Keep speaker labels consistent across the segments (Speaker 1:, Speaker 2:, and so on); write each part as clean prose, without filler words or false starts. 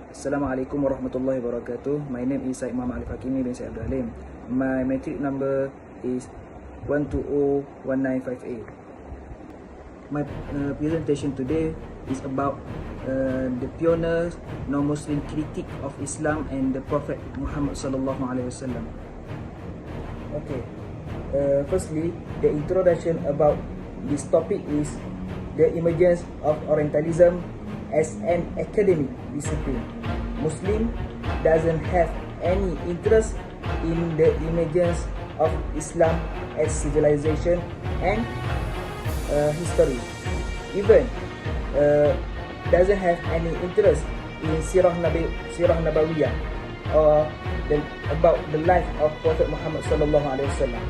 Speaker 1: Assalamualaikum warahmatullahi wabarakatuh. My name is Syed Muhammad Alif Hakimi bin Syed Abdul Halim. My matric number is 1201958. My presentation today is about the pioneer non-Muslim critique of Islam and the Prophet Muhammad sallallahu alaihi wasallam. Okay. Firstly, the introduction about this topic is the emergence of Orientalism as an academic discipline. Muslim doesn't have any interest in the emergence of Islam as civilization and history. Even doesn't have any interest in Sirah Nabawiyah or about the life of Prophet Muhammad sallallahu alaihi wasallam.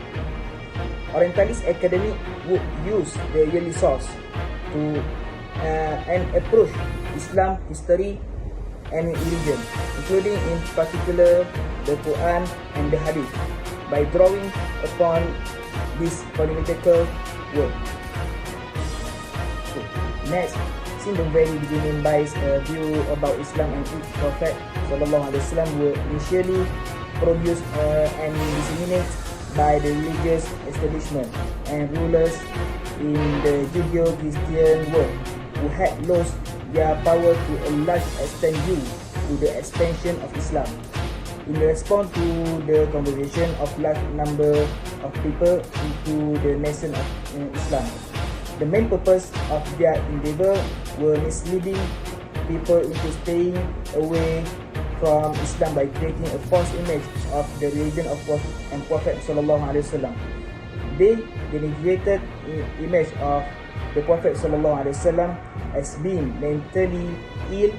Speaker 1: Orientalist academy would use the yearly source to and approach Islam history and religion, including in particular the Quran and the Hadith, by drawing upon this polemical work. Next, since the very beginning, Bai's view about Islam and its Prophet sallallahu alaihi wasallam were initially produced and disseminated by the religious establishment and rulers in the Judeo-Christian world, who had lost their power to a large extent due to the expansion of Islam. In response to the conversion of large number of people into the nation of Islam, the main purpose of their endeavor were misleading people into staying away from Islam by creating a false image of the religion of Prophet sallallahu alaihi wasallam. They denigrated image of the Prophet sallallahu alaihi wasallam as being mentally ill,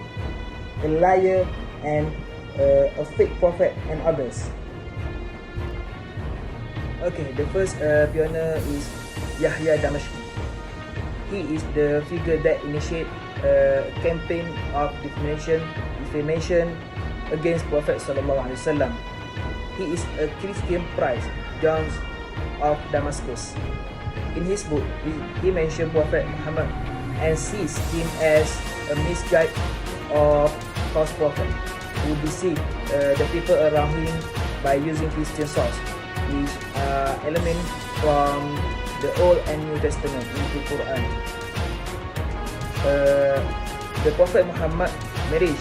Speaker 1: a liar, and a fake prophet and others. Okay, the first pioneer is Yahya Damashki. He is the figure that initiated a campaign of defamation against Prophet sallallahu alaihi wasallam. He is a Christian priest, John of Damascus. In his book, he mentioned Prophet Muhammad and sees him as a misguided or false prophet who deceived the people around him by using Christian source, which are elements from the Old and New Testament into Quran. The Prophet Muhammad marriage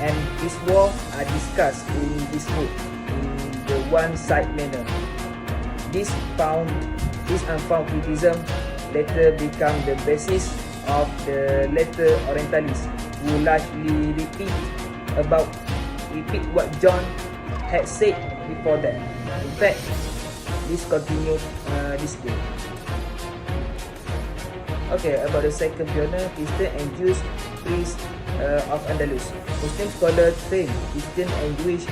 Speaker 1: and his war are discussed in this book in the one-side manner. This unfounded criticism later become the basis of the later Orientalists, who largely repeat what John had said before that. In fact, this continued this day. Okay, about the second pioneer, Christian and Jewish priests of Andalus. Muslim scholars trained Christian and Jewish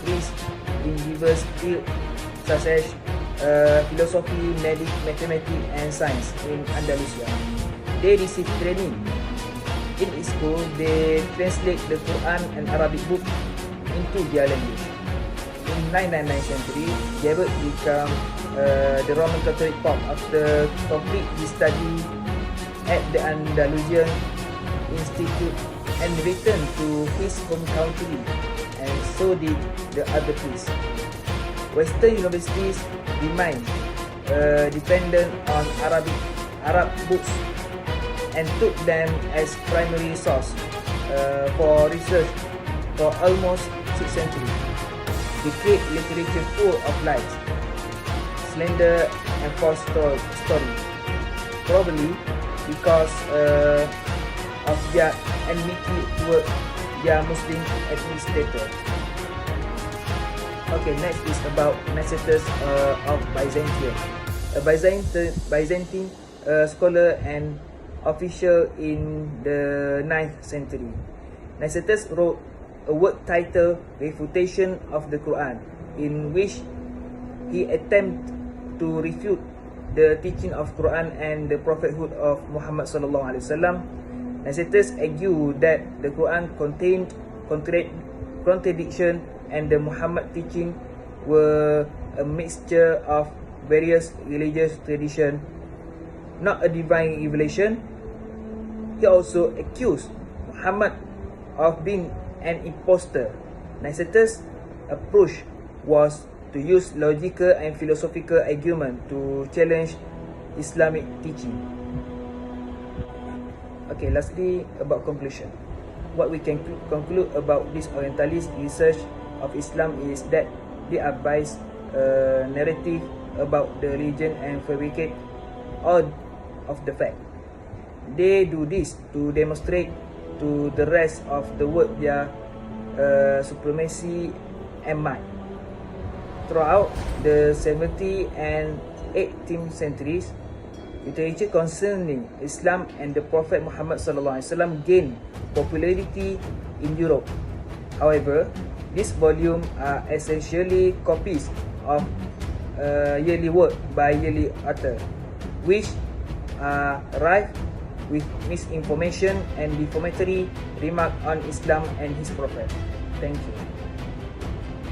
Speaker 1: priests in diverse fields such as philosophy, mathematics, and science in Andalusia. They receive training. In school, they translate the Quran and Arabic book into their language. In 999 century, David became the Roman Catholic Pope after complete his study at the Andalusian Institute and returned to his home country, and so did the other priests. Western universities remain dependent on Arab books and took them as primary source for research for almost 6 centuries. They create literature full of lies, slander, and false story, probably because of their enmity toward their Muslim administrator. Okay, next is about Nicetas of Byzantium. A Byzantine scholar and official in the 9th century. Nicetas wrote a work titled Refutation of the Quran, in which he attempted to refute the teaching of Quran and the prophethood of Muhammad sallallahu alaihi wasallam. Nicetas argued that the Quran contained contradiction and the Muhammad teaching were a mixture of various religious traditions, not a divine revelation. He also accused Muhammad of being an imposter. Nicetas' approach was to use logical and philosophical argument to challenge Islamic teaching. Okay, lastly, about conclusion. What we can conclude about this Orientalist research of Islam is that they are biased narrative about the religion and fabricate all of the fact. They do this to demonstrate to the rest of the world their supremacy and might. Throughout the 17th and 18th centuries, literature concerning Islam and the Prophet Muhammad SAW gained popularity in Europe. However, these volumes are essentially copies of yearly work by yearly author, which are rife with misinformation and defamatory remark on Islam and his Prophet. Thank you.